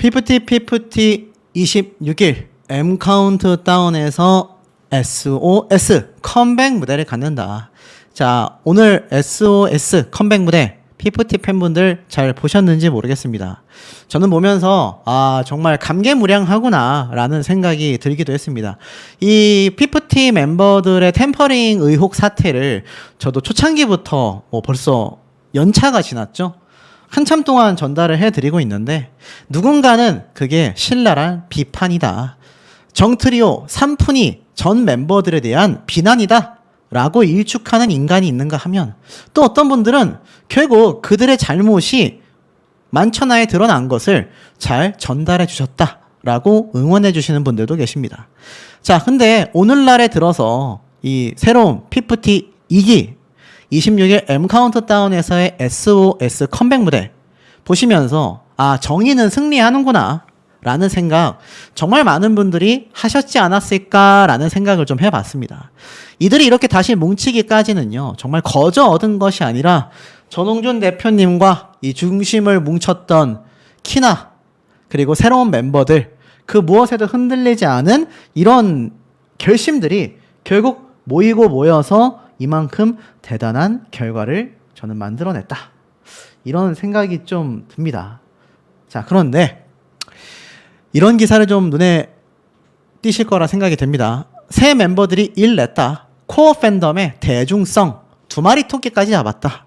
피프티 26일 M 카운트다운에서 SOS 컴백 무대를 갖는다. 자, 오늘 SOS 컴백 무대 피프티 팬분들 잘 보셨는지 모르겠습니다. 저는 보면서 정말 감개무량하구나 라는 생각이 들기도 했습니다. 이 피프티 멤버들의 템퍼링 의혹 사태를 저도 초창기부터 벌써 연차가 지났죠. 한참 동안 전달을 해드리고 있는데 누군가는 그게 신랄한 비판이다. 정트리오 3푼이 전 멤버들에 대한 비난이다 라고 일축하는 인간이 있는가 하면, 또 어떤 분들은 결국 그들의 잘못이 만천하에 드러난 것을 잘 전달해 주셨다 라고 응원해 주시는 분들도 계십니다. 자, 근데 오늘날에 들어서 이 새로운 피프티 2기 26일 M 카운트다운에서의 SOS 컴백 무대 보시면서 정의는 승리하는구나 라는 생각 정말 많은 분들이 하셨지 않았을까라는 생각을 좀 해봤습니다. 이들이 이렇게 다시 뭉치기까지는요, 정말 거저 얻은 것이 아니라 전홍준 대표님과 이 중심을 뭉쳤던 키나 그리고 새로운 멤버들, 그 무엇에도 흔들리지 않은 이런 결심들이 결국 모이고 모여서 이만큼 대단한 결과를 저는 만들어냈다. 이런 생각이 좀 듭니다. 자, 그런데 이런 기사를 좀 눈에 띄실 거라 생각이 됩니다. 새 멤버들이 일 냈다. 코어 팬덤의 대중성 2마리 토끼까지 잡았다.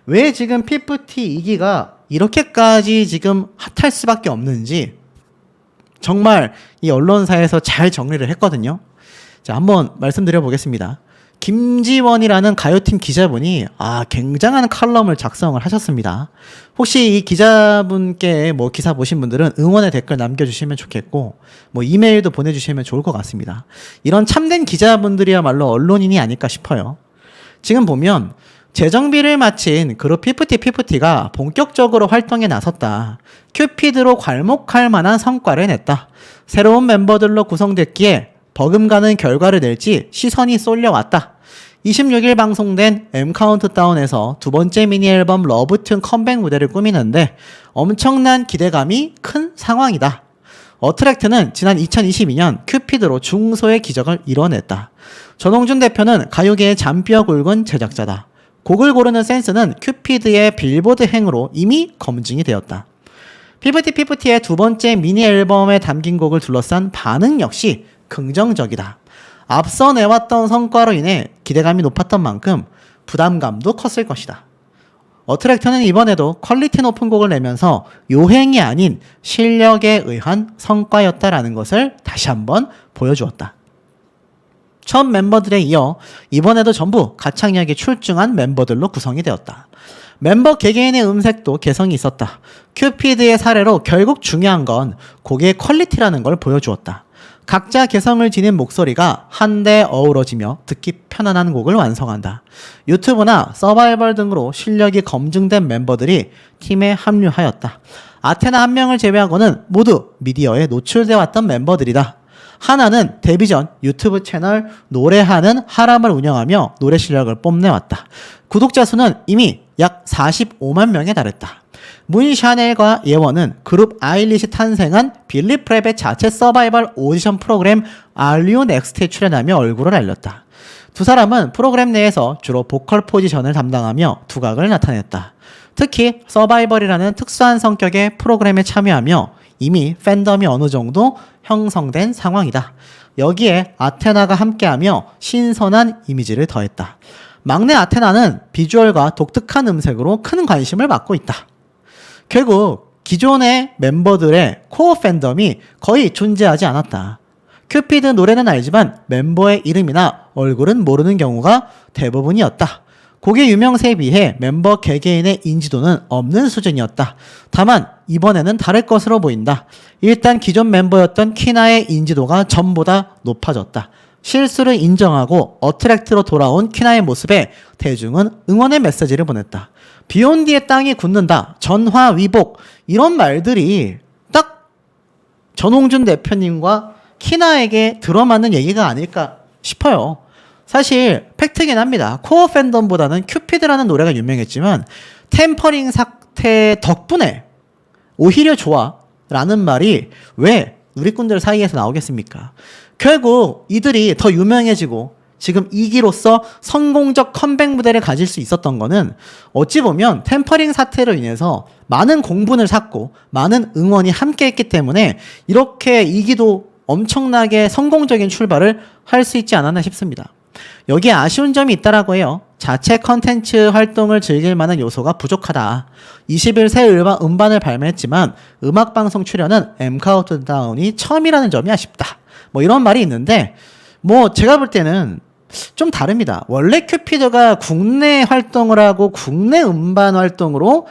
왜 지금 피프티 2기가 이렇게까지 지금 핫할 수밖에 없는지 정말 이 언론사에서 잘 정리를 했거든요. 자, 한번 말씀드려 보겠습니다. 김지원이라는 가요팀 기자분이 굉장한 칼럼을 작성을 하셨습니다. 혹시 이 기자분께 기사 보신 분들은 응원의 댓글 남겨주시면 좋겠고, 이메일도 보내주시면 좋을 것 같습니다. 이런 참된 기자분들이야말로 언론인이 아닐까 싶어요. 지금 보면 재정비를 마친 그룹 피프티가 본격적으로 활동에 나섰다. 큐피드로 괄목할 만한 성과를 냈다. 새로운 멤버들로 구성됐기에 버금가는 결과를 낼지 시선이 쏠려왔다. 26일 방송된 M 카운트다운에서 두 번째 미니 앨범 러브튠 컴백 무대를 꾸미는데 엄청난 기대감이 큰 상황이다. 어트랙트는 지난 2022년 큐피드로 중소의 기적을 이뤄냈다. 전홍준 대표는 가요계의 잔뼈 굵은 제작자다. 곡을 고르는 센스는 큐피드의 빌보드 행으로 이미 검증이 되었다. 피프티의 두 번째 미니 앨범에 담긴 곡을 둘러싼 반응 역시 긍정적이다. 앞서 내왔던 성과로 인해 기대감이 높았던 만큼 부담감도 컸을 것이다. 어트랙트는 이번에도 퀄리티 높은 곡을 내면서 요행이 아닌 실력에 의한 성과였다라는 것을 다시 한번 보여주었다. 첫 멤버들에 이어 이번에도 전부 가창력이 출중한 멤버들로 구성이 되었다. 멤버 개개인의 음색도 개성이 있었다. 큐피드의 사례로 결국 중요한 건 곡의 퀄리티라는 걸 보여주었다. 각자 개성을 지닌 목소리가 한데 어우러지며 듣기 편안한 곡을 완성한다. 유튜브나 서바이벌 등으로 실력이 검증된 멤버들이 팀에 합류하였다. 아테나 한 명을 제외하고는 모두 미디어에 노출되어 왔던 멤버들이다. 하나는 데뷔 전 유튜브 채널 노래하는 하람을 운영하며 노래 실력을 뽐내왔다. 구독자 수는 이미 약 45만 명에 달했다. 문 샤넬과 예원은 그룹 아일릿이 탄생한 빌리 프랩의 자체 서바이벌 오디션 프로그램 Are You Next에 출연하며 얼굴을 알렸다. 두 사람은 프로그램 내에서 주로 보컬 포지션을 담당하며 두각을 나타냈다. 특히 서바이벌이라는 특수한 성격의 프로그램에 참여하며 이미 팬덤이 어느 정도 형성된 상황이다. 여기에 아테나가 함께하며 신선한 이미지를 더했다. 막내 아테나는 비주얼과 독특한 음색으로 큰 관심을 받고 있다. 결국 기존의 멤버들의 코어 팬덤이 거의 존재하지 않았다. 큐피드 노래는 알지만 멤버의 이름이나 얼굴은 모르는 경우가 대부분이었다. 곡의 유명세에 비해 멤버 개개인의 인지도는 없는 수준이었다. 다만 이번에는 다를 것으로 보인다. 일단 기존 멤버였던 키나의 인지도가 전보다 높아졌다. 실수를 인정하고 어트랙트로 돌아온 키나의 모습에 대중은 응원의 메시지를 보냈다. 비욘디의 땅이 굳는다. 전화위복. 이런 말들이 딱 전홍준 대표님과 키나에게 들어맞는 얘기가 아닐까 싶어요. 사실 팩트긴 합니다. 코어 팬덤보다는 큐피드라는 노래가 유명했지만 템퍼링 사태 덕분에 오히려 좋아. 라는 말이 왜 누리꾼들 사이에서 나오겠습니까? 결국 이들이 더 유명해지고 지금 2기로서 성공적 컴백 무대를 가질 수 있었던 거는 어찌 보면 템퍼링 사태로 인해서 많은 공분을 샀고 많은 응원이 함께 했기 때문에 이렇게 2기도 엄청나게 성공적인 출발을 할 수 있지 않았나 싶습니다. 여기에 아쉬운 점이 있다라고 해요. 자체 컨텐츠 활동을 즐길 만한 요소가 부족하다. 21세 음반을 발매했지만 음악방송 출연은 M카운트다운이 처음이라는 점이 아쉽다. 뭐 이런 말이 있는데 뭐 제가 볼 때는 좀 다릅니다. 원래 큐피드가 국내 활동을 하고 국내 음반 활동으로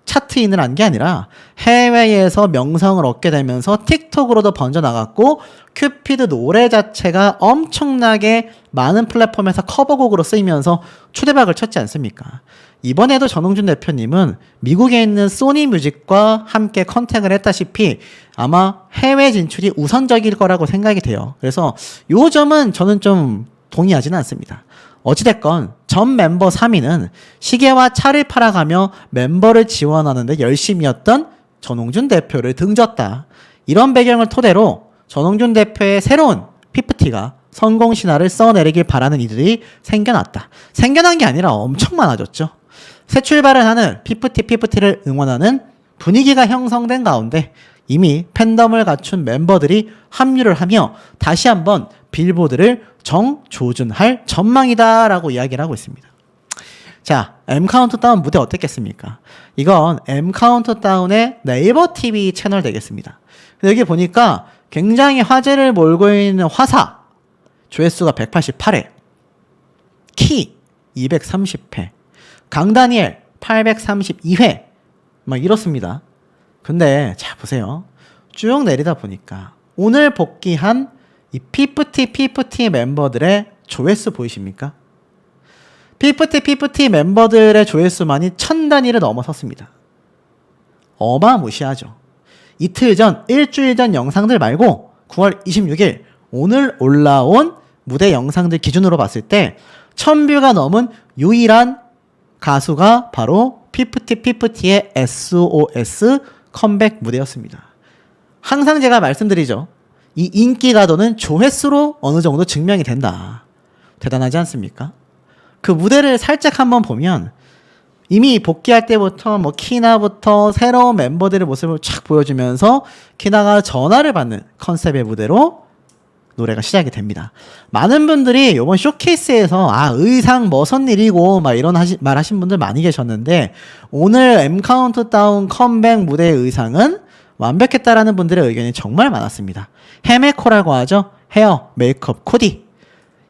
차트인을 한 게 아니라 해외에서 명성을 얻게 되면서 틱톡으로도 번져나갔고 큐피드 노래 자체가 엄청나게 많은 플랫폼에서 커버곡으로 쓰이면서 초대박을 쳤지 않습니까? 이번에도 전홍준 대표님은 미국에 있는 소니 뮤직과 함께 컨택을 했다시피 아마 해외 진출이 우선적일 거라고 생각이 돼요. 그래서 요 점은 저는 좀 동의하지는 않습니다. 어찌됐건 전 멤버 3위는 시계와 차를 팔아가며 멤버를 지원하는데 열심이었던 전홍준 대표를 등졌다. 이런 배경을 토대로 전홍준 대표의 새로운 PPT가 성공 신화를 써내리길 바라는 이들이 생겨났다. 생겨난 게 아니라 엄청 많아졌죠. 새 출발을 하는 PPT를 응원하는 분위기가 형성된 가운데 이미 팬덤을 갖춘 멤버들이 합류를 하며 다시 한번 빌보드를 정조준할 전망이다라고 이야기를 하고 있습니다. 자, M카운트다운 무대 어땠겠습니까? 이건 M카운트다운의 네이버 TV 채널 되겠습니다. 근데 여기 보니까 굉장히 화제를 몰고 있는 화사 조회수가 188회, 키 230회, 강다니엘 832회 막 이렇습니다. 근데 자 보세요. 쭉 내리다 보니까 오늘 복귀한 이 PPT 멤버들의 조회수 보이십니까? PPT 멤버들의 조회수만이 1000단위를 넘어섰습니다. 어마무시하죠. 이틀 전, 일주일 전 영상들 말고 9월 26일 오늘 올라온 무대 영상들 기준으로 봤을 때 1000뷰가 넘은 유일한 가수가 바로 PPT의 SOS 컴백 무대였습니다. 항상 제가 말씀드리죠. 이 인기 가도는 조회수로 어느 정도 증명이 된다. 대단하지 않습니까? 그 무대를 살짝 한번 보면 이미 복귀할 때부터 뭐 키나부터 새로운 멤버들의 모습을 쫙 보여주면서 키나가 전화를 받는 컨셉의 무대로 노래가 시작이 됩니다. 많은 분들이 이번 쇼케이스에서 의상 뭐선 일이고 막 이런 말 하신 분들 많이 계셨는데 오늘 M카운트다운 컴백 무대의 의상은 완벽했다라는 분들의 의견이 정말 많았습니다. 헤메코라고 하죠. 헤어, 메이크업, 코디.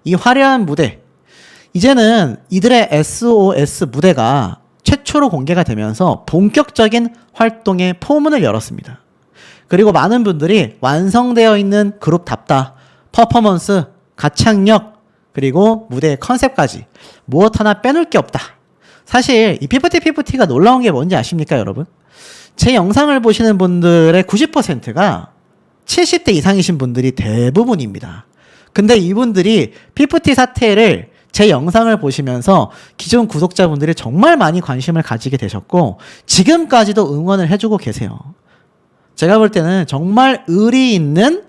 이 화려한 무대. 이제는 이들의 SOS 무대가 최초로 공개가 되면서 본격적인 활동의 포문을 열었습니다. 그리고 많은 분들이 완성되어 있는 그룹답다. 퍼포먼스, 가창력, 그리고 무대의 컨셉까지 무엇 하나 빼놓을 게 없다. 사실 이 PPT가 놀라운 게 뭔지 아십니까, 여러분? 제 영상을 보시는 분들의 90%가 70대 이상이신 분들이 대부분입니다. 근데 이분들이 PPT 사태를 제 영상을 보시면서 기존 구독자분들이 정말 많이 관심을 가지게 되셨고 지금까지도 응원을 해주고 계세요. 제가 볼 때는 정말 의리 있는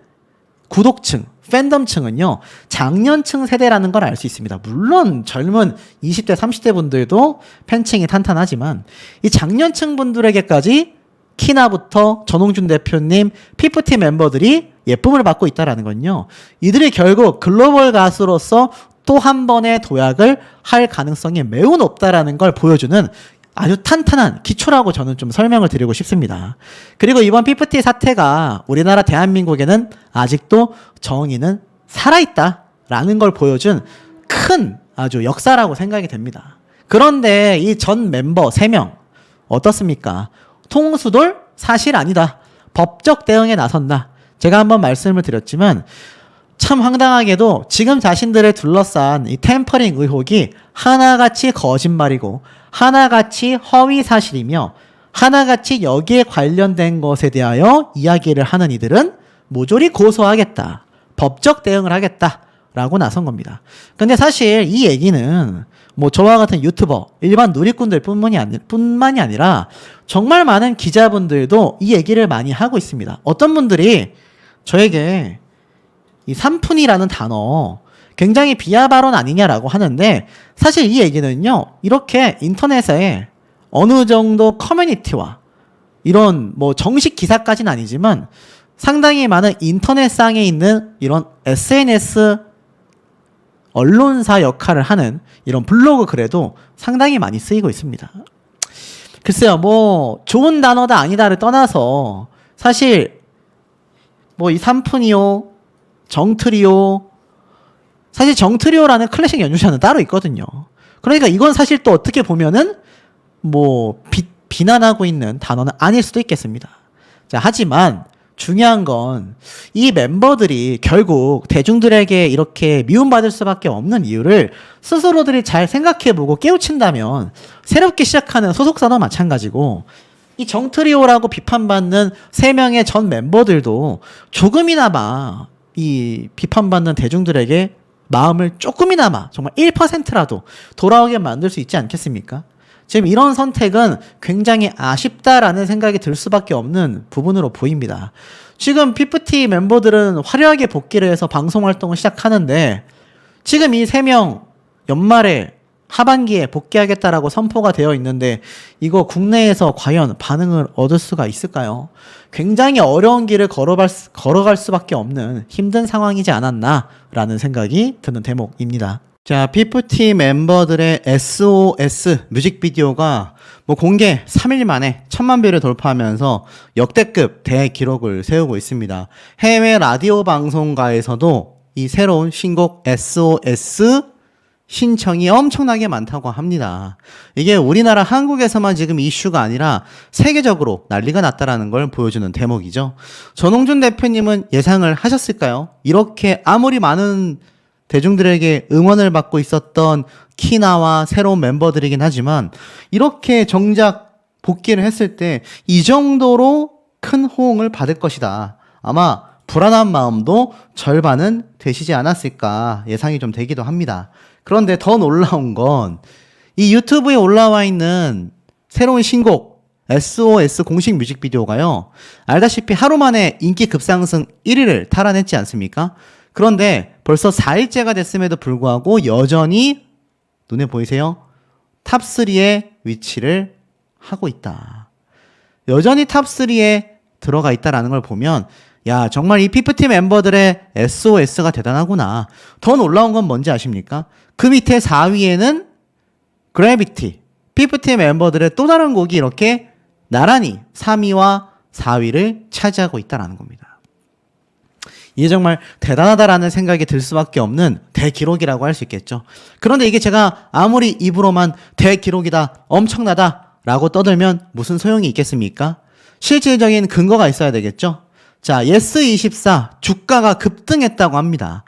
구독층, 팬덤층은요 장년층 세대라는 걸 알 수 있습니다. 물론 젊은 20대, 30대 분들도 팬층이 탄탄하지만 이 장년층 분들에게까지 키나부터 전홍준 대표님, PPT 멤버들이 예쁨을 받고 있다는 건요. 이들이 결국 글로벌 가수로서 또 한 번의 도약을 할 가능성이 매우 높다라는 걸 보여주는 아주 탄탄한 기초라고 저는 좀 설명을 드리고 싶습니다. 그리고 이번 PPT 사태가 우리나라 대한민국에는 아직도 정의는 살아있다라는 걸 보여준 큰 아주 역사라고 생각이 됩니다. 그런데 이 전 멤버 3명 어떻습니까? 통수돌 사실 아니다. 법적 대응에 나선다. 제가 한번 말씀을 드렸지만 참 황당하게도 지금 자신들을 둘러싼 이 템퍼링 의혹이 하나같이 거짓말이고 하나같이 허위 사실이며 하나같이 여기에 관련된 것에 대하여 이야기를 하는 이들은 모조리 고소하겠다. 법적 대응을 하겠다. 라고 나선 겁니다. 근데 사실 이 얘기는 뭐 저와 같은 유튜버, 일반 누리꾼들 뿐만이 아니라 정말 많은 기자분들도 이 얘기를 많이 하고 있습니다. 어떤 분들이 저에게 이 산푼이라는 단어 굉장히 비하 발언 아니냐라고 하는데, 사실 이 얘기는요, 이렇게 인터넷에 어느 정도 커뮤니티와 이런 뭐 정식 기사까지는 아니지만 상당히 많은 인터넷상에 있는 이런 SNS 언론사 역할을 하는 이런 블로그 글에도 상당히 많이 쓰이고 있습니다. 글쎄요, 뭐 좋은 단어다 아니다를 떠나서 사실 뭐 이 산푼이요, 정트리오, 사실 정트리오라는 클래식 연주자는 따로 있거든요. 그러니까 이건 사실 또 어떻게 보면은 뭐 비난하고 있는 단어는 아닐 수도 있겠습니다. 자, 하지만 중요한 건 이 멤버들이 결국 대중들에게 이렇게 미움받을 수밖에 없는 이유를 스스로들이 잘 생각해보고 깨우친다면 새롭게 시작하는 소속사도 마찬가지고, 이 정트리오라고 비판받는 3명의 전 멤버들도 조금이나마 이 비판받는 대중들에게 마음을 조금이나마 정말 1%라도 돌아오게 만들 수 있지 않겠습니까? 지금 이런 선택은 굉장히 아쉽다라는 생각이 들 수밖에 없는 부분으로 보입니다. 지금 피프티 멤버들은 화려하게 복귀를 해서 방송 활동을 시작하는데, 지금 이 3명 연말에 하반기에 복귀하겠다라고 선포가 되어 있는데 이거 국내에서 과연 반응을 얻을 수가 있을까요? 굉장히 어려운 길을 걸어갈 수밖에 없는 힘든 상황이지 않았나라는 생각이 드는 대목입니다. 자, 피프티 멤버들의 SOS 뮤직비디오가 뭐 공개 3일 만에 1000만 뷰를 돌파하면서 역대급 대기록을 세우고 있습니다. 해외 라디오 방송가에서도 이 새로운 신곡 SOS 신청이 엄청나게 많다고 합니다. 이게 우리나라 한국에서만 지금 이슈가 아니라 세계적으로 난리가 났다라는 걸 보여주는 대목이죠. 전홍준 대표님은 예상을 하셨을까요? 이렇게 아무리 많은 대중들에게 응원을 받고 있었던 키나와 새로운 멤버들이긴 하지만 이렇게 정작 복귀를 했을 때 이 정도로 큰 호응을 받을 것이다. 아마 불안한 마음도 절반은 되시지 않았을까 예상이 좀 되기도 합니다. 그런데 더 놀라운 건 이 유튜브에 올라와 있는 새로운 신곡 SOS 공식 뮤직비디오가요, 알다시피 하루 만에 인기 급상승 1위를 탈환했지 않습니까? 그런데 벌써 4일째가 됐음에도 불구하고 여전히 눈에 보이세요? 탑3의 위치를 하고 있다. 여전히 탑3에 들어가 있다라는 걸 보면 야, 정말 이 피프티 멤버들의 SOS가 대단하구나. 더 놀라운 건 뭔지 아십니까? 그 밑에 4위에는 그래비티, 피프티 멤버들의 또 다른 곡이 이렇게 나란히 3위와 4위를 차지하고 있다는 겁니다. 이게 정말 대단하다라는 생각이 들 수밖에 없는 대기록이라고 할 수 있겠죠. 그런데 이게 제가 아무리 입으로만 대기록이다, 엄청나다 라고 떠들면 무슨 소용이 있겠습니까? 실질적인 근거가 있어야 되겠죠. 자, 예스24 주가가 급등했다고 합니다.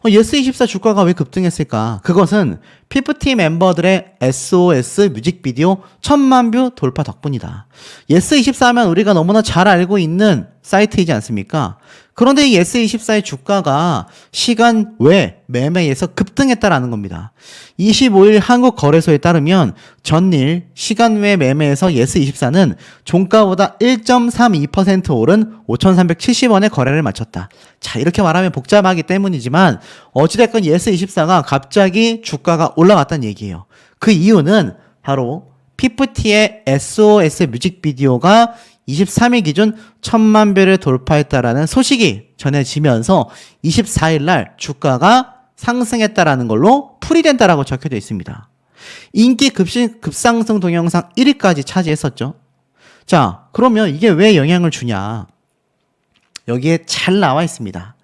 예스24 주가가 왜 급등했을까? 그것은 피프티 멤버들의 SOS 뮤직비디오 1000만 뷰 돌파 덕분이다. 예스24 하면 우리가 너무나 잘 알고 있는 사이트이지 않습니까? 그런데 이 예스24의 주가가 시간 외 매매에서 급등했다라는 겁니다. 25일 한국거래소에 따르면 전일 시간 외 매매에서 예스24는 종가보다 1.32% 오른 5,370원에 거래를 마쳤다. 자, 이렇게 말하면 복잡하기 때문이지만 어찌됐건 예스24가 갑자기 주가가 올라갔다는 얘기예요. 그 이유는 바로 피프티의 SOS 뮤직비디오가 23일 기준 1000만 뷰를 돌파했다라는 소식이 전해지면서 24일 날 주가가 상승했다라는 걸로 풀이된다라고 적혀져 있습니다. 인기 급상승 동영상 1위까지 차지했었죠. 자, 그러면 이게 왜 영향을 주냐? 여기에 잘 나와 있습니다.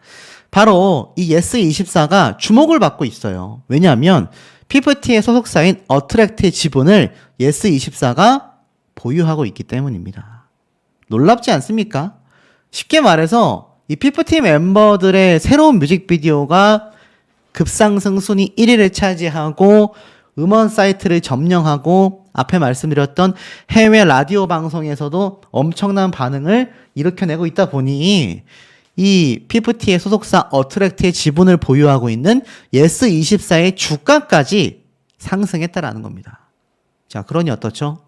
바로 이 예스24가 주목을 받고 있어요. 왜냐하면 피프티의 소속사인 어트랙트의 지분을 예스24가 보유하고 있기 때문입니다. 놀랍지 않습니까? 쉽게 말해서 이 피프티 멤버들의 새로운 뮤직비디오가 급상승 순위 1위를 차지하고 음원 사이트를 점령하고 앞에 말씀드렸던 해외 라디오 방송에서도 엄청난 반응을 일으켜내고 있다 보니 이 피프티의 소속사 어트랙트의 지분을 보유하고 있는 예스24의 주가까지 상승했다라는 겁니다. 자, 그러니 어떻죠?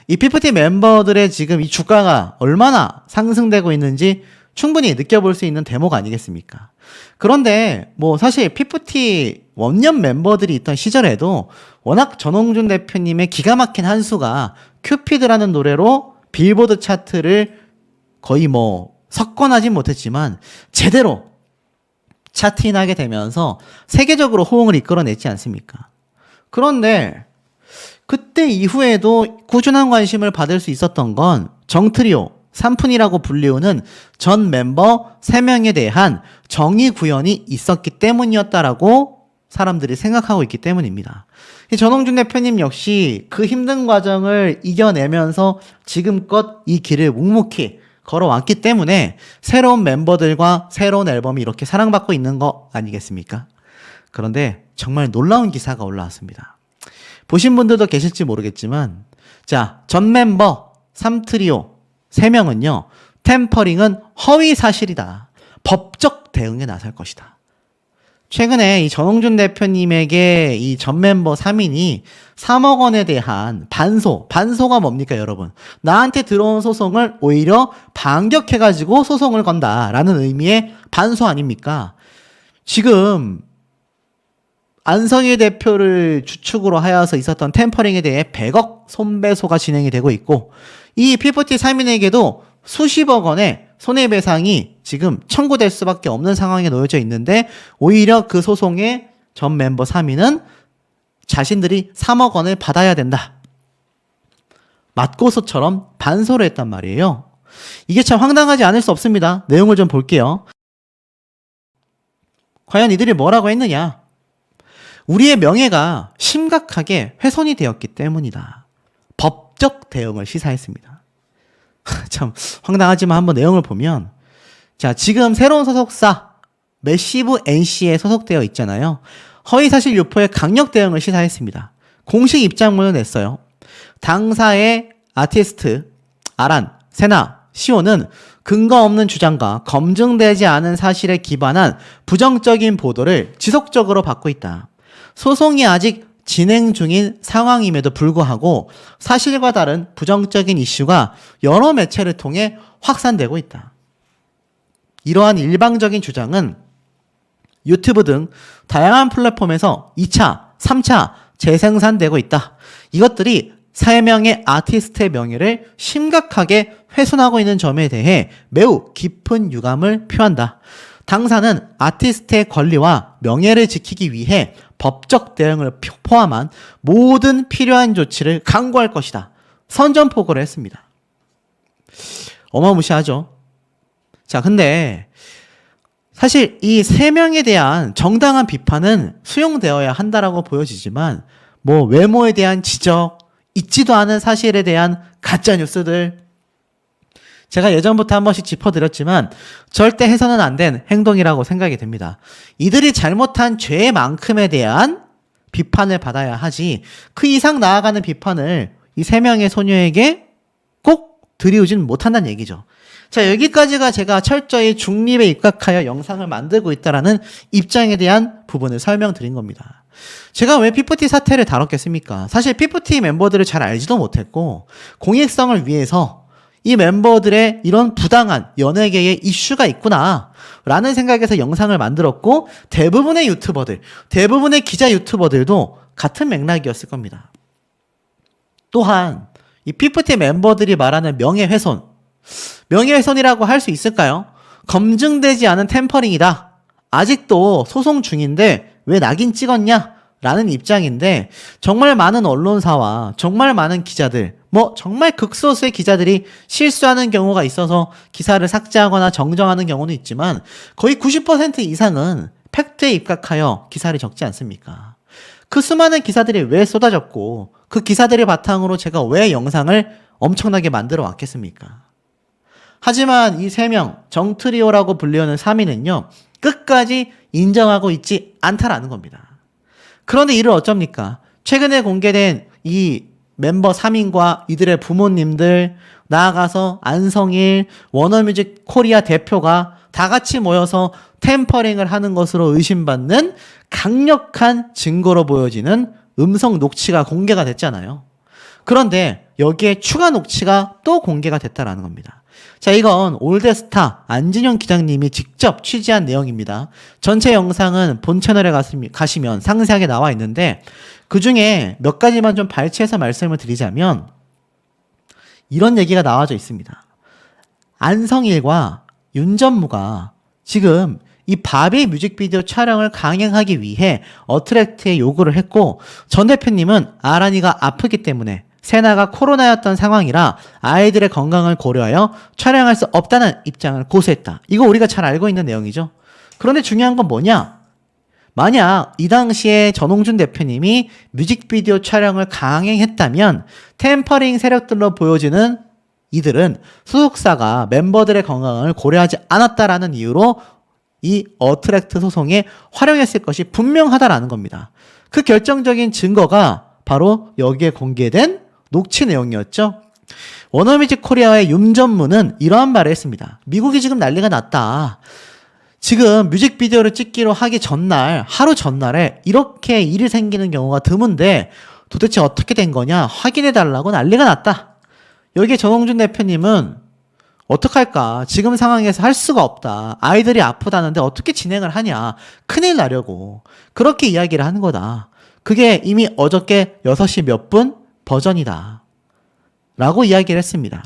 이 피프티 멤버들의 지금 이 주가가 얼마나 상승되고 있는지 충분히 느껴볼 수 있는 대목 아니겠습니까? 그런데 뭐 사실 피프티 원년 멤버들이 있던 시절에도 워낙 전홍준 대표님의 기가 막힌 한 수가 큐피드라는 노래로 빌보드 차트를 거의 뭐 석권하진 못했지만 제대로 차트인하게 되면서 세계적으로 호응을 이끌어냈지 않습니까? 그런데 그때 이후에도 꾸준한 관심을 받을 수 있었던 건 정트리오, 3푼이라고 불리우는 전 멤버 3명에 대한 정의 구현이 있었기 때문이었다라고 사람들이 생각하고 있기 때문입니다. 전홍준 대표님 역시 그 힘든 과정을 이겨내면서 지금껏 이 길을 묵묵히 걸어왔기 때문에 새로운 멤버들과 새로운 앨범이 이렇게 사랑받고 있는 거 아니겠습니까? 그런데 정말 놀라운 기사가 올라왔습니다. 보신 분들도 계실지 모르겠지만, 자, 전 멤버 3트리오 3명은요, 템퍼링은 허위 사실이다. 법적 대응에 나설 것이다. 최근에 이 전홍준 대표님에게 이 전 멤버 3인이 3억 원에 대한 반소가 뭡니까, 여러분? 나한테 들어온 소송을 오히려 반격해가지고 소송을 건다라는 의미의 반소 아닙니까? 지금 안성일 대표를 주축으로 하여서 있었던 템퍼링에 대해 100억 손배소가 진행이 되고 있고, 이 피프티 3인에게도 수십억 원의 손해배상이 지금 청구될 수밖에 없는 상황에 놓여져 있는데, 오히려 그 소송의 전 멤버 3인은 자신들이 3억 원을 받아야 된다. 맞고서처럼 반소를 했단 말이에요. 이게 참 황당하지 않을 수 없습니다. 내용을 좀 볼게요. 과연 이들이 뭐라고 했느냐? 우리의 명예가 심각하게 훼손이 되었기 때문이다. 법적 대응을 시사했습니다. 참 황당하지만 한번 내용을 보면, 자, 지금 새로운 소속사 매시브 NC에 소속되어 있잖아요. 허위사실 유포의 강력 대응을 시사했습니다. 공식 입장문을 냈어요. 당사의 아티스트 아란, 세나, 시오는 근거 없는 주장과 검증되지 않은 사실에 기반한 부정적인 보도를 지속적으로 받고 있다. 소송이 아직 진행 중인 상황임에도 불구하고 사실과 다른 부정적인 이슈가 여러 매체를 통해 확산되고 있다. 이러한 일방적인 주장은 유튜브 등 다양한 플랫폼에서 2차, 3차 재생산되고 있다. 이것들이 3명의 아티스트의 명예를 심각하게 훼손하고 있는 점에 대해 매우 깊은 유감을 표한다. 당사는 아티스트의 권리와 명예를 지키기 위해 법적 대응을 포함한 모든 필요한 조치를 강구할 것이다. 선전포고를 했습니다. 어마무시하죠. 자, 근데 사실 이 3명에 대한 정당한 비판은 수용되어야 한다라고 보여지지만, 뭐 외모에 대한 지적, 있지도 않은 사실에 대한 가짜 뉴스들, 제가 예전부터 한 번씩 짚어드렸지만 절대 해서는 안 된 행동이라고 생각이 됩니다. 이들이 잘못한 죄만큼에 대한 비판을 받아야 하지, 그 이상 나아가는 비판을 이 3명의 소녀에게 꼭 드리우진 못한다는 얘기죠. 자, 여기까지가 제가 철저히 중립에 입각하여 영상을 만들고 있다라는 입장에 대한 부분을 설명드린 겁니다. 제가 왜 피프티 사태를 다뤘겠습니까? 사실 피프티 멤버들을 잘 알지도 못했고, 공익성을 위해서 이 멤버들의 이런 부당한 연예계의 이슈가 있구나 라는 생각에서 영상을 만들었고, 대부분의 유튜버들, 대부분의 기자 유튜버들도 같은 맥락이었을 겁니다. 또한 이 피프티 멤버들이 말하는 명예훼손이라고 할 수 있을까요? 검증되지 않은 템퍼링이다. 아직도 소송 중인데 왜 낙인 찍었냐? 라는 입장인데, 정말 많은 언론사와 정말 많은 기자들, 뭐 정말 극소수의 기자들이 실수하는 경우가 있어서 기사를 삭제하거나 정정하는 경우는 있지만 거의 90% 이상은 팩트에 입각하여 기사를 적지 않습니까? 그 수많은 기사들이 왜 쏟아졌고, 그 기사들을 바탕으로 제가 왜 영상을 엄청나게 만들어 왔겠습니까? 하지만 이 3명, 정트리오라고 불리우는 3인은요, 끝까지 인정하고 있지 않다라는 겁니다. 그런데 이를 어쩝니까? 최근에 공개된 이 멤버 3인과 이들의 부모님들, 나아가서 안성일, 워너뮤직 코리아 대표가 다 같이 모여서 템퍼링을 하는 것으로 의심받는 강력한 증거로 보여지는 음성 녹취가 공개가 됐잖아요. 그런데 여기에 추가 녹취가 또 공개가 됐다라는 겁니다. 자, 이건 올드스타 안진용 기자님이 직접 취재한 내용입니다. 전체 영상은 본 채널에 가시면 상세하게 나와 있는데 그 중에 몇 가지만 좀 발췌해서 말씀을 드리자면 이런 얘기가 나와져 있습니다. 안성일과 윤전무가 지금 이 바비 뮤직비디오 촬영을 강행하기 위해 어트랙트에 요구를 했고 전 대표님은 아란이가 아프기 때문에 세나가 코로나였던 상황이라 아이들의 건강을 고려하여 촬영할 수 없다는 입장을 고수했다. 이거 우리가 잘 알고 있는 내용이죠. 그런데 중요한 건 뭐냐? 만약 이 당시에 전홍준 대표님이 뮤직비디오 촬영을 강행했다면 템퍼링 세력들로 보여지는 이들은 소속사가 멤버들의 건강을 고려하지 않았다라는 이유로 이 어트랙트 소송에 활용했을 것이 분명하다라는 겁니다. 그 결정적인 증거가 바로 여기에 공개된 녹취 내용이었죠. 워너뮤직 코리아의 윤전무는 이러한 말을 했습니다. 미국이 지금 난리가 났다. 지금 뮤직비디오를 찍기로 하기 전날, 하루 전날에 이렇게 일이 생기는 경우가 드문데 도대체 어떻게 된 거냐 확인해달라고 난리가 났다. 여기에 전홍준 대표님은 어떡할까? 지금 상황에서 할 수가 없다. 아이들이 아프다는데 어떻게 진행을 하냐. 큰일 나려고. 그렇게 이야기를 하는 거다. 그게 이미 어저께 6시 몇 분 버전이다. 라고 이야기를 했습니다.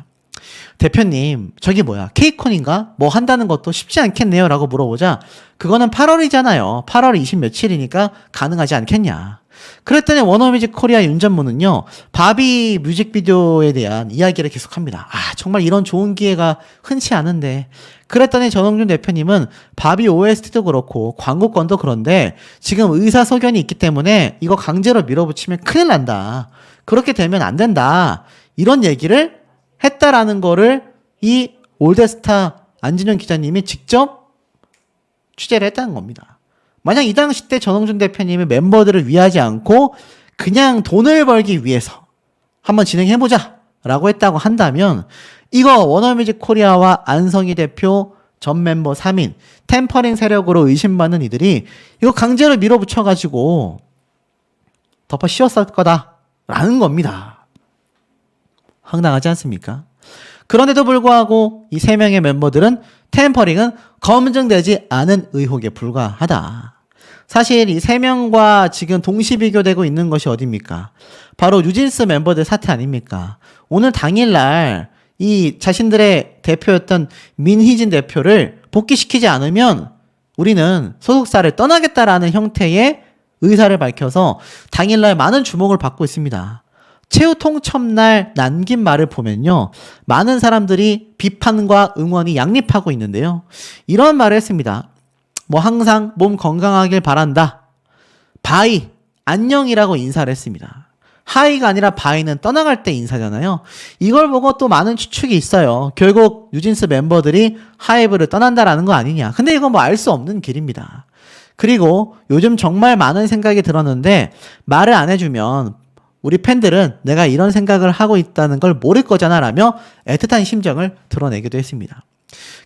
대표님, 저기 뭐야, 케이콘인가? 뭐 한다는 것도 쉽지 않겠네요. 라고 물어보자. 그거는 8월이잖아요. 8월 20 며칠이니까 가능하지 않겠냐. 그랬더니 워너뮤직 코리아 윤전무는요, 바비 뮤직비디오에 대한 이야기를 계속합니다. 아, 정말 이런 좋은 기회가 흔치 않은데. 그랬더니 전홍준 대표님은 바비 OST도 그렇고 광고권도 그런데 지금 의사소견이 있기 때문에 이거 강제로 밀어붙이면 큰일 난다. 그렇게 되면 안 된다. 이런 얘기를 했다라는 거를 이 올드스타 안진영 기자님이 직접 취재를 했다는 겁니다. 만약 이 당시 때 전홍준 대표님이 멤버들을 위하지 않고 그냥 돈을 벌기 위해서 한번 진행해보자 라고 했다고 한다면 이거 워너뮤직 코리아와 안성희 대표 전 멤버 3인 템퍼링 세력으로 의심받는 이들이 이거 강제로 밀어붙여가지고 덮어 씌웠을 거다라는 겁니다. 황당하지 않습니까? 그런데도 불구하고 이 3명의 멤버들은 템퍼링은 검증되지 않은 의혹에 불과하다. 사실 이 3명과 지금 동시 비교되고 있는 것이 어딥니까? 바로 뉴진스 멤버들 사태 아닙니까? 오늘 당일날 이 자신들의 대표였던 민희진 대표를 복귀시키지 않으면 우리는 소속사를 떠나겠다라는 형태의 의사를 밝혀서 당일날 많은 주목을 받고 있습니다. 최후 통첩날 남긴 말을 보면요, 많은 사람들이 비판과 응원이 양립하고 있는데요, 이런 말을 했습니다. 뭐 항상 몸 건강하길 바란다. 바이 안녕이라고 인사를 했습니다. 하이가 아니라 바이는 떠나갈 때 인사잖아요. 이걸 보고 또 많은 추측이 있어요. 결국 뉴진스 멤버들이 하이브를 떠난다라는 거 아니냐. 근데 이건 뭐 알 수 없는 길입니다. 그리고 요즘 정말 많은 생각이 들었는데 말을 안 해주면 우리 팬들은 내가 이런 생각을 하고 있다는 걸 모를 거잖아 라며 애틋한 심정을 드러내기도 했습니다.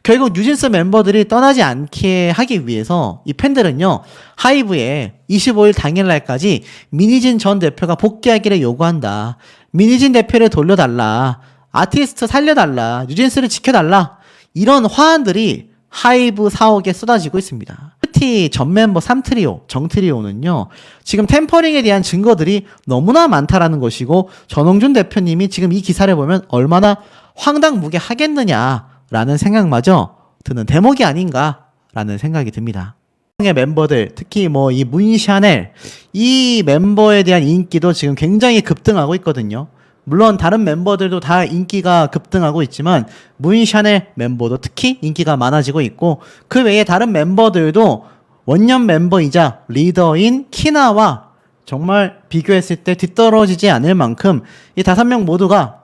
결국 뉴진스 멤버들이 떠나지 않게 하기 위해서 이 팬들은요, 하이브에 25일 당일날까지 민희진 전 대표가 복귀하기를 요구한다. 민희진 대표를 돌려달라. 아티스트 살려달라. 뉴진스를 지켜달라. 이런 화환들이 하이브 사옥에 쏟아지고 있습니다. 푸티 전 멤버 3트리오, 정트리오는요, 지금 템퍼링에 대한 증거들이 너무나 많다라는 것이고, 전홍준 대표님이 지금 이 기사를 보면 얼마나 황당무계하겠느냐라는 생각마저 드는 대목이 아닌가라는 생각이 듭니다. 멤버들, 특히 뭐 이 문샤넬, 이 멤버에 대한 인기도 지금 굉장히 급등하고 있거든요. 물론 다른 멤버들도 다 인기가 급등하고 있지만 문샤넬 멤버도 특히 인기가 많아지고 있고, 그 외에 다른 멤버들도 원년 멤버이자 리더인 키나와 정말 비교했을 때 뒤떨어지지 않을 만큼 이 5명 모두가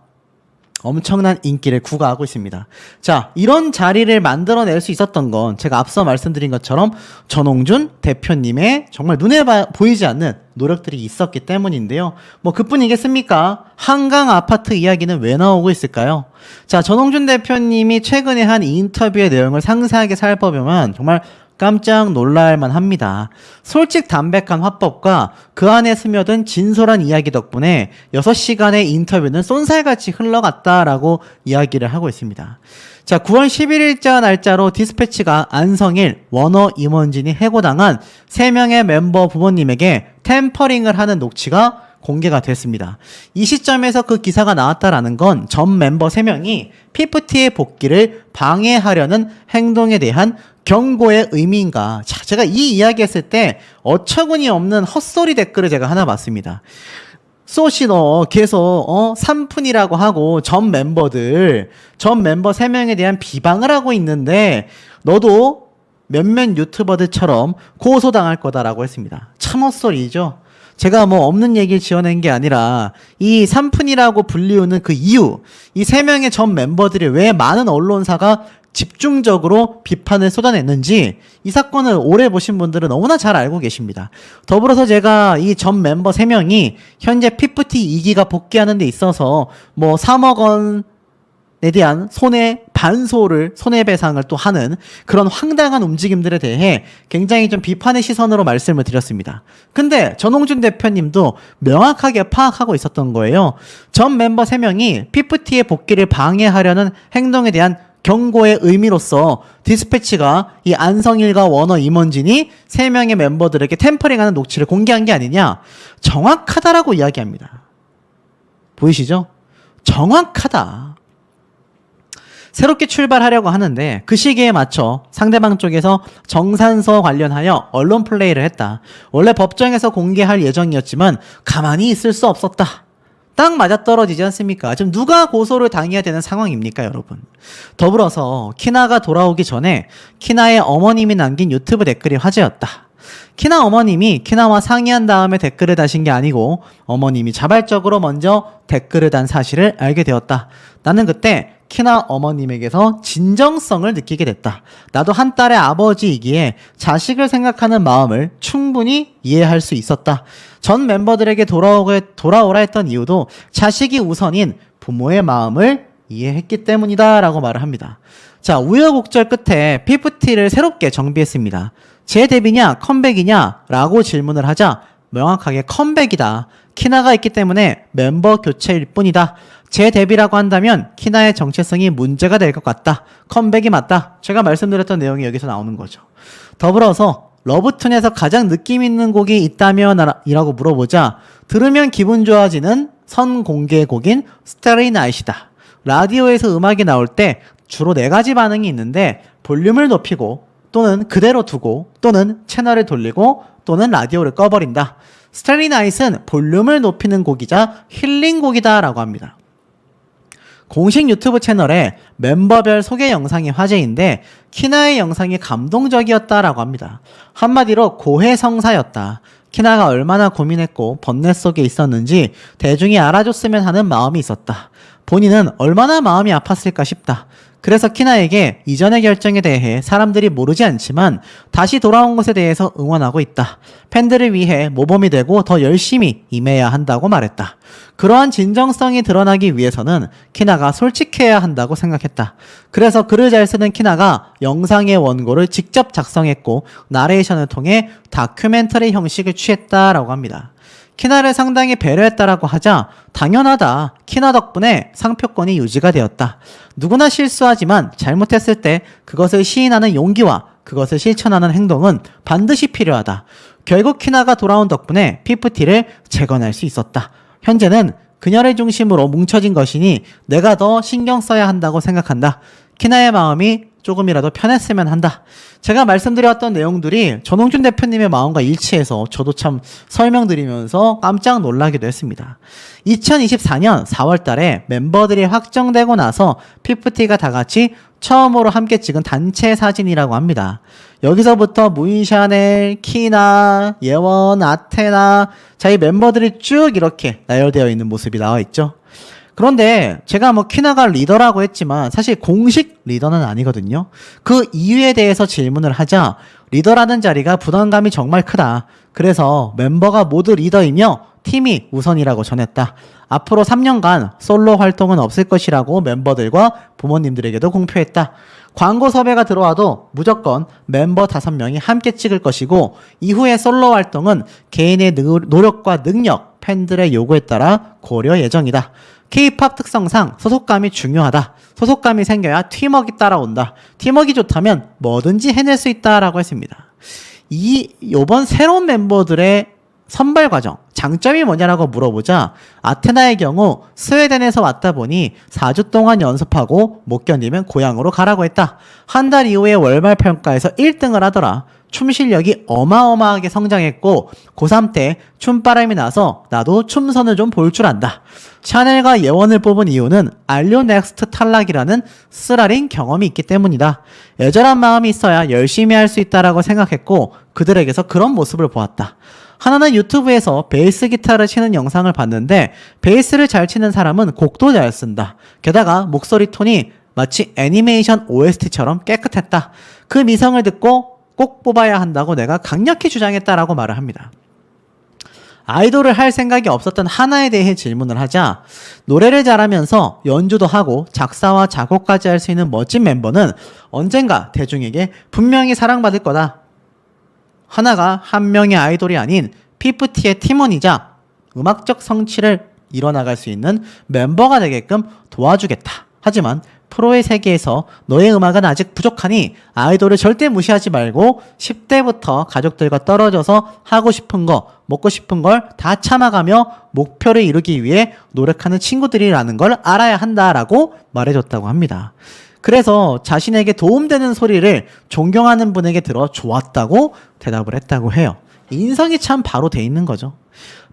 엄청난 인기를 구가하고 있습니다. 자, 이런 자리를 만들어낼 수 있었던 건 제가 앞서 말씀드린 것처럼 전홍준 대표님의 정말 눈에 보이지 않는 노력들이 있었기 때문인데요. 뭐 그뿐이겠습니까? 한강 아파트 이야기는 왜 나오고 있을까요? 자, 전홍준 대표님이 최근에 한 인터뷰의 내용을 상세하게 살펴보면 정말 깜짝 놀랄만 합니다. 솔직 담백한 화법과 그 안에 스며든 진솔한 이야기 덕분에 6시간의 인터뷰는 쏜살같이 흘러갔다라고 이야기를 하고 있습니다. 자, 9월 11일자 날짜로 디스패치가 안성일, 원어 임원진이 해고당한 3명의 멤버 부모님에게 템퍼링을 하는 녹취가 공개가 됐습니다. 이 시점에서 그 기사가 나왔다라는 건 전 멤버 3명이 피프티의 복귀를 방해하려는 행동에 대한 경고의 의미인가. 자, 제가 이 이야기 했을 때 어처구니 없는 헛소리 댓글을 제가 하나 봤습니다. 소시 너 계속 삼푼이라고 하고 전 멤버 3명에 대한 비방을 하고 있는데 너도 몇몇 유튜버들처럼 고소당할 거다라고 했습니다. 참 헛소리죠. 제가 뭐 없는 얘기를 지어낸 게 아니라 이 삼푼이라고 불리우는 그 이유, 이 3명의 전 멤버들이 왜 많은 언론사가 집중적으로 비판을 쏟아냈는지 이 사건을 오래 보신 분들은 너무나 잘 알고 계십니다. 더불어서 제가 이 전 멤버 3명이 현재 피프티 2기가 복귀하는 데 있어서 뭐 3억 원에 대한 손해배상을 또 하는 그런 황당한 움직임들에 대해 굉장히 좀 비판의 시선으로 말씀을 드렸습니다. 근데 전홍준 대표님도 명확하게 파악하고 있었던 거예요. 전 멤버 3명이 피프티의 복귀를 방해하려는 행동에 대한 경고의 의미로서 디스패치가 이 안성일과 원어 임원진이 3명의 멤버들에게 템퍼링하는 녹취를 공개한 게 아니냐, 정확하다라고 이야기합니다. 보이시죠? 정확하다. 새롭게 출발하려고 하는데 그 시기에 맞춰 상대방 쪽에서 정산서 관련하여 언론 플레이를 했다. 원래 법정에서 공개할 예정이었지만 가만히 있을 수 없었다. 딱 맞아떨어지지 않습니까? 지금 누가 고소를 당해야 되는 상황입니까, 여러분? 더불어서 키나가 돌아오기 전에 키나의 어머님이 남긴 유튜브 댓글이 화제였다. 키나 어머님이 키나와 상의한 다음에 댓글을 다신 게 아니고 어머님이 자발적으로 먼저 댓글을 단 사실을 알게 되었다. 나는 그때 키나 어머님에게서 진정성을 느끼게 됐다. 나도 한 딸의 아버지이기에 자식을 생각하는 마음을 충분히 이해할 수 있었다. 전 멤버들에게 돌아오라 했던 이유도 자식이 우선인 부모의 마음을 이해했기 때문이다 라고 말을 합니다. 자, 우여곡절 끝에 PFT를 새롭게 정비했습니다. 재데뷔냐 컴백이냐 라고 질문을 하자 명확하게 컴백이다. 키나가 있기 때문에 멤버 교체일 뿐이다. 재데뷔라고 한다면 키나의 정체성이 문제가 될 것 같다. 컴백이 맞다. 제가 말씀드렸던 내용이 여기서 나오는 거죠. 더불어서 러브툰에서 가장 느낌 있는 곡이 있다면 이라고 물어보자 들으면 기분 좋아지는 선공개곡인 스타리 나잇이다. 라디오에서 음악이 나올 때 주로 4가지 반응이 있는데 볼륨을 높이고 또는 그대로 두고 또는 채널을 돌리고 또는 라디오를 꺼버린다. 스타리 나잇은 볼륨을 높이는 곡이자 힐링 곡이다 라고 합니다. 공식 유튜브 채널에 멤버별 소개 영상이 화제인데 키나의 영상이 감동적이었다라고 합니다. 한마디로 고해성사였다. 키나가 얼마나 고민했고 번뇌 속에 있었는지 대중이 알아줬으면 하는 마음이 있었다. 본인은 얼마나 마음이 아팠을까 싶다. 그래서 키나에게 이전의 결정에 대해 사람들이 모르지 않지만 다시 돌아온 것에 대해서 응원하고 있다. 팬들을 위해 모범이 되고 더 열심히 임해야 한다고 말했다. 그러한 진정성이 드러나기 위해서는 키나가 솔직해야 한다고 생각했다. 그래서 글을 잘 쓰는 키나가 영상의 원고를 직접 작성했고 나레이션을 통해 다큐멘터리 형식을 취했다라고 합니다. 키나를 상당히 배려했다라고 하자 당연하다. 키나 덕분에 상표권이 유지가 되었다. 누구나 실수하지만 잘못했을 때 그것을 시인하는 용기와 그것을 실천하는 행동은 반드시 필요하다. 결국 키나가 돌아온 덕분에 피프티를 재건할 수 있었다. 현재는 그녀를 중심으로 뭉쳐진 것이니 내가 더 신경 써야 한다고 생각한다. 키나의 마음이 조금이라도 편했으면 한다. 제가 말씀드렸던 내용들이 전홍준 대표님의 마음과 일치해서 저도 참 설명드리면서 깜짝 놀라기도 했습니다. 2024년 4월 달에 멤버들이 확정되고 나서 피프티가 다 같이 처음으로 함께 찍은 단체 사진이라고 합니다. 여기서부터 문샤넬, 키나, 예원, 아테나, 자, 이 멤버들이 쭉 이렇게 나열되어 있는 모습이 나와 있죠. 그런데 제가 뭐 키나가 리더라고 했지만 사실 공식 리더는 아니거든요. 그 이유에 대해서 질문을 하자 리더라는 자리가 부담감이 정말 크다. 그래서 멤버가 모두 리더이며 팀이 우선이라고 전했다. 앞으로 3년간 솔로 활동은 없을 것이라고 멤버들과 부모님들에게도 공표했다. 광고 섭외가 들어와도 무조건 멤버 5명이 함께 찍을 것이고 이후의 솔로 활동은 개인의 노력과 능력, 팬들의 요구에 따라 고려 예정이다. K-POP 특성상 소속감이 중요하다. 소속감이 생겨야 팀워크가 따라온다. 팀워크가 좋다면 뭐든지 해낼 수 있다라고 했습니다. 요번 새로운 멤버들의 선발 과정, 장점이 뭐냐라고 물어보자 아테나의 경우 스웨덴에서 왔다 보니 4주 동안 연습하고 못 견디면 고향으로 가라고 했다. 한 달 이후에 월말 평가에서 1등을 하더라. 춤 실력이 어마어마하게 성장했고 고3 때 춤바람이 나서 나도 춤선을 좀 볼 줄 안다. 샤넬과 예원을 뽑은 이유는 알료넥스트 탈락이라는 쓰라린 경험이 있기 때문이다. 애절한 마음이 있어야 열심히 할 수 있다라고 생각했고 그들에게서 그런 모습을 보았다. 하나는 유튜브에서 베이스 기타를 치는 영상을 봤는데 베이스를 잘 치는 사람은 곡도 잘 쓴다. 게다가 목소리 톤이 마치 애니메이션 OST처럼 깨끗했다. 그 미성을 듣고 꼭 뽑아야 한다고 내가 강력히 주장했다라고 말을 합니다. 아이돌을 할 생각이 없었던 하나에 대해 질문을 하자 노래를 잘하면서 연주도 하고 작사와 작곡까지 할 수 있는 멋진 멤버는 언젠가 대중에게 분명히 사랑받을 거다. 하나가 한 명의 아이돌이 아닌 피프티의 팀원이자 음악적 성취를 이뤄나갈 수 있는 멤버가 되게끔 도와주겠다. 하지만 프로의 세계에서 너의 음악은 아직 부족하니 아이돌을 절대 무시하지 말고 10대부터 가족들과 떨어져서 하고 싶은 거, 먹고 싶은 걸 다 참아가며 목표를 이루기 위해 노력하는 친구들이라는 걸 알아야 한다라고 말해줬다고 합니다. 그래서 자신에게 도움되는 소리를 존경하는 분에게 들어 좋았다고 대답을 했다고 해요. 인성이 참 바로 돼 있는 거죠.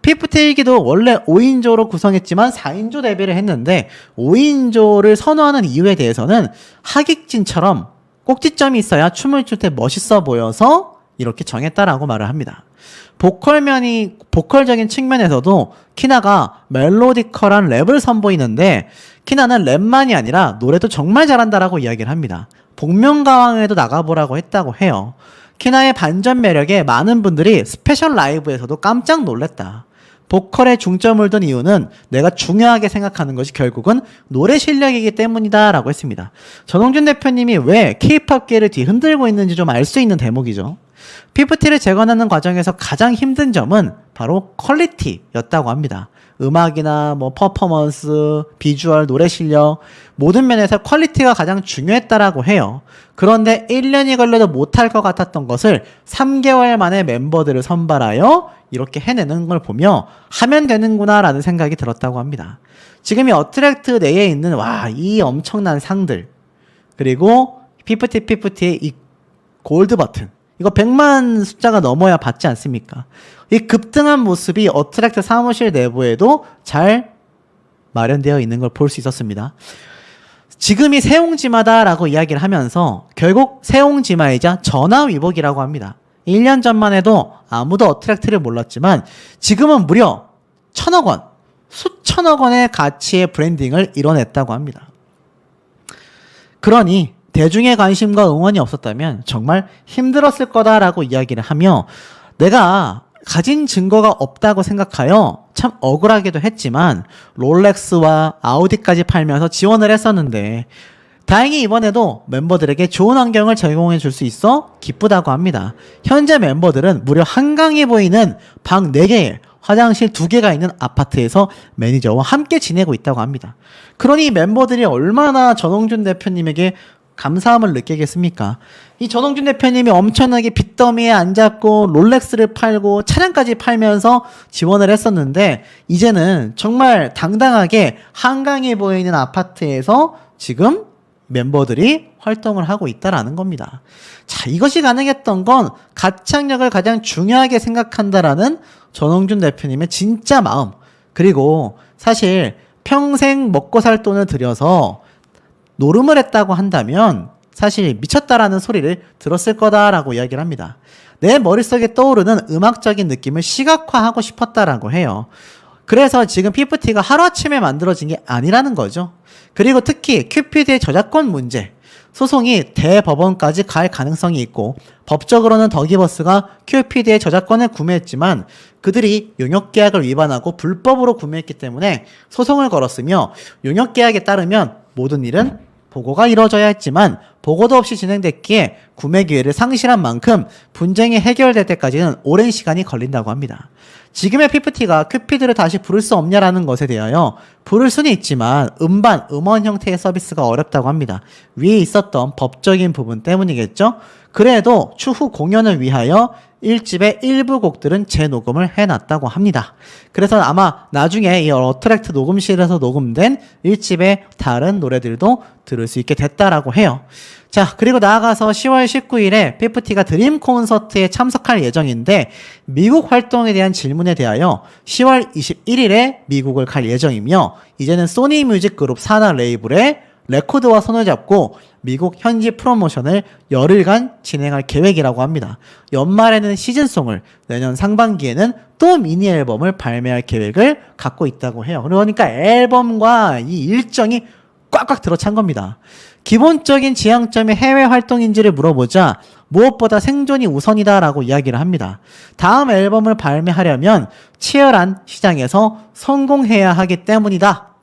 피프티 1기도 원래 5인조로 구성했지만 4인조 데뷔를 했는데 5인조를 선호하는 이유에 대해서는 하객진처럼 꼭지점이 있어야 춤을 출 때 멋있어 보여서 이렇게 정했다라고 말을 합니다. 보컬적인 측면에서도 키나가 멜로디컬한 랩을 선보이는데 키나는 랩만이 아니라 노래도 정말 잘한다라고 이야기를 합니다. 복면가왕에도 나가보라고 했다고 해요. 키나의 반전 매력에 많은 분들이 스페셜 라이브에서도 깜짝 놀랐다. 보컬에 중점을 둔 이유는 내가 중요하게 생각하는 것이 결국은 노래 실력이기 때문이다 라고 했습니다. 전홍준 대표님이 왜 K-POP계를 뒤흔들고 있는지 좀 알 수 있는 대목이죠. 피프티를 재건하는 과정에서 가장 힘든 점은 바로 퀄리티였다고 합니다. 음악이나 퍼포먼스, 비주얼, 노래 실력 모든 면에서 퀄리티가 가장 중요했다라고 해요. 그런데 1년이 걸려도 못할 것 같았던 것을 3개월 만에 멤버들을 선발하여 이렇게 해내는 걸 보며 하면 되는구나 라는 생각이 들었다고 합니다. 지금 이 어트랙트 내에 있는 이 엄청난 상들 그리고 피프티의 이 골드 버튼 이거 100만 숫자가 넘어야 받지 않습니까? 이 급등한 모습이 어트랙트 사무실 내부에도 잘 마련되어 있는 걸 볼 수 있었습니다. 지금이 세옹지마다라고 이야기를 하면서 결국 세옹지마이자 전화위복이라고 합니다. 1년 전만 해도 아무도 어트랙트를 몰랐지만 지금은 무려 1,000억 원, 수천억 원의 가치의 브랜딩을 이뤄냈다고 합니다. 그러니 대중의 관심과 응원이 없었다면 정말 힘들었을 거다라고 이야기를 하며 내가 가진 증거가 없다고 생각하여 참 억울하기도 했지만 롤렉스와 아우디까지 팔면서 지원을 했었는데 다행히 이번에도 멤버들에게 좋은 환경을 제공해 줄 수 있어 기쁘다고 합니다. 현재 멤버들은 무려 한강이 보이는 방 4개, 화장실 2개가 있는 아파트에서 매니저와 함께 지내고 있다고 합니다. 그러니 멤버들이 얼마나 전홍준 대표님에게 감사함을 느끼겠습니까? 이 전홍준 대표님이 엄청나게 빚더미에 앉았고 롤렉스를 팔고 차량까지 팔면서 지원을 했었는데 이제는 정말 당당하게 한강이 보이는 아파트에서 지금 멤버들이 활동을 하고 있다라는 겁니다. 자, 이것이 가능했던 건 가창력을 가장 중요하게 생각한다라는 전홍준 대표님의 진짜 마음 그리고 사실 평생 먹고 살 돈을 들여서 노름을 했다고 한다면 사실 미쳤다라는 소리를 들었을 거다라고 이야기를 합니다. 내 머릿속에 떠오르는 음악적인 느낌을 시각화하고 싶었다라고 해요. 그래서 지금 피프티가 하루아침에 만들어진 게 아니라는 거죠. 그리고 특히 큐피드의 저작권 문제, 소송이 대법원까지 갈 가능성이 있고 법적으로는 더기버스가 큐피드의 저작권을 구매했지만 그들이 용역계약을 위반하고 불법으로 구매했기 때문에 소송을 걸었으며 용역계약에 따르면 모든 일은 보고가 이루어져야 했지만 보고도 없이 진행됐기에 구매 기회를 상실한 만큼 분쟁이 해결될 때까지는 오랜 시간이 걸린다고 합니다. 지금의 PPT가 큐피드를 다시 부를 수 없냐라는 것에 대하여 부를 수는 있지만 음원 형태의 서비스가 어렵다고 합니다. 위에 있었던 법적인 부분 때문이겠죠? 그래도 추후 공연을 위하여 1집의 일부 곡들은 재녹음을 해놨다고 합니다. 그래서 아마 나중에 이 어트랙트 녹음실에서 녹음된 1집의 다른 노래들도 들을 수 있게 됐다라고 해요. 자, 그리고 나아가서 10월 19일에 PFT가 드림 콘서트에 참석할 예정인데 미국 활동에 대한 질문에 대하여 10월 21일에 미국을 갈 예정이며 이제는 소니 뮤직 그룹 산하 레이블의 레코드와 손을 잡고 미국 현지 프로모션을 열흘간 진행할 계획이라고 합니다. 연말에는 시즌송을, 내년 상반기에는 또 미니 앨범을 발매할 계획을 갖고 있다고 해요. 그러니까 앨범과 이 일정이 꽉꽉 들어찬 겁니다. 기본적인 지향점이 해외 활동인지를 물어보자 무엇보다 생존이 우선이다라고 이야기를 합니다. 다음 앨범을 발매하려면 치열한 시장에서 성공해야 하기 때문이다.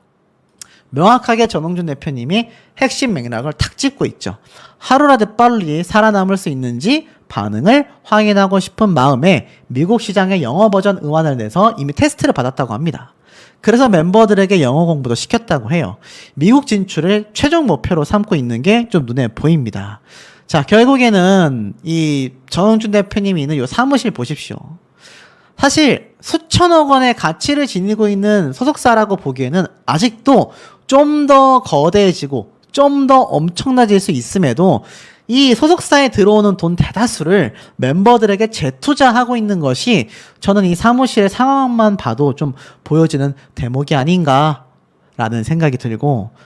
명확하게 전홍준 대표님이 핵심 맥락을 탁 짚고 있죠. 하루라도 빨리 살아남을 수 있는지 반응을 확인하고 싶은 마음에 미국 시장의 영어 버전 음원을 내서 이미 테스트를 받았다고 합니다. 그래서 멤버들에게 영어 공부도 시켰다고 해요. 미국 진출을 최종 목표로 삼고 있는 게 좀 눈에 보입니다. 자, 결국에는 이 전홍준 대표님이 있는 이 사무실 보십시오. 사실 수천억 원의 가치를 지니고 있는 소속사라고 보기에는 아직도 좀 더 거대해지고 좀 더 엄청나질 수 있음에도 이 소속사에 들어오는 돈 대다수를 멤버들에게 재투자하고 있는 것이 저는 이 사무실의 상황만 봐도 좀 보여지는 대목이 아닌가라는 생각이 들고